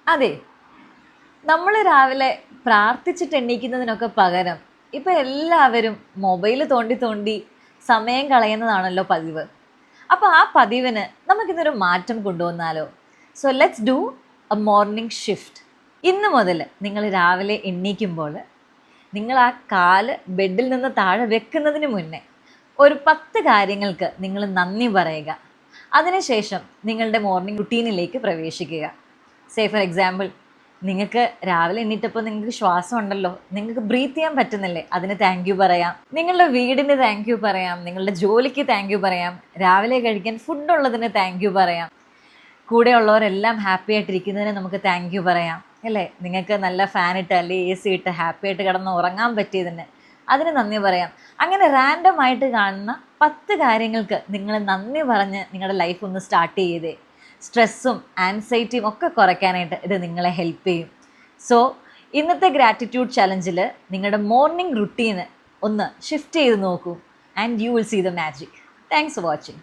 അതെ, നമ്മൾ രാവിലെ പ്രാർത്ഥിച്ചിട്ട് എണീക്കുന്നതിനൊക്കെ പകരം ഇപ്പം എല്ലാവരും മൊബൈൽ തോണ്ടി തോണ്ടി സമയം കളയുന്നതാണല്ലോ പതിവ്. അപ്പോൾ ആ പതിവിന് നമുക്കിന്നൊരു മാറ്റം കൊണ്ടുവന്നാലോ? So let's do a morning shift. ഇന്ന് മുതൽ നിങ്ങൾ രാവിലെ എണീക്കുമ്പോൾ നിങ്ങൾ ആ കാല് ബെഡിൽ നിന്ന് താഴെ വെക്കുന്നതിന് മുന്നേ ഒരു 10 കാര്യങ്ങൾക്ക് നിങ്ങൾ നന്ദി പറയുക. അതിനുശേഷം നിങ്ങളുടെ മോർണിംഗ് റുട്ടീനിലേക്ക് പ്രവേശിക്കുക. സേ ഫോർ എക്സാമ്പിൾ, നിങ്ങൾക്ക് രാവിലെ എണീറ്റപ്പോൾ നിങ്ങൾക്ക് ശ്വാസം ഉണ്ടല്ലോ, നിങ്ങൾക്ക് ബ്രീത്ത് ചെയ്യാൻ പറ്റുന്നില്ലേ, അതിന് താങ്ക് യു പറയാം. നിങ്ങളുടെ വീടിന് താങ്ക് യു പറയാം, നിങ്ങളുടെ ജോലിക്ക് താങ്ക് യു പറയാം, രാവിലെ കഴിക്കാൻ ഫുഡ് ഉള്ളതിന് താങ്ക് യു പറയാം, കൂടെ ഉള്ളവരെല്ലാം ഹാപ്പി ആയിട്ടിരിക്കുന്നതിന് നമുക്ക് താങ്ക് യു പറയാം, അല്ലേ? നിങ്ങൾക്ക് നല്ല ഫാൻ ഇട്ട് അല്ലെങ്കിൽ AC ഇട്ട് ഹാപ്പി ആയിട്ട് കിടന്ന് ഉറങ്ങാൻ പറ്റിയതിന് അതിന് നന്ദി പറയാം. അങ്ങനെ റാൻഡം ആയിട്ട് കാണുന്ന 10 കാര്യങ്ങൾക്ക് നിങ്ങൾ നന്ദി പറഞ്ഞ് നിങ്ങളുടെ ലൈഫ് ഒന്ന് സ്റ്റാർട്ട് ചെയ്തേ. സ്ട്രെസ്സും ആൻസൈറ്റിയും ഒക്കെ കുറയ്ക്കാനായിട്ട് ഇത് നിങ്ങളെ ഹെൽപ്പ് ചെയ്യും. സോ ഇന്നത്തെ ഗ്രാറ്റിറ്റ്യൂഡ് ചലഞ്ചിൽ നിങ്ങളുടെ മോർണിംഗ് റുട്ടീന് ഒന്ന് ഷിഫ്റ്റ് ചെയ്ത് നോക്കൂ, and you will see the magic. Thanks for watching.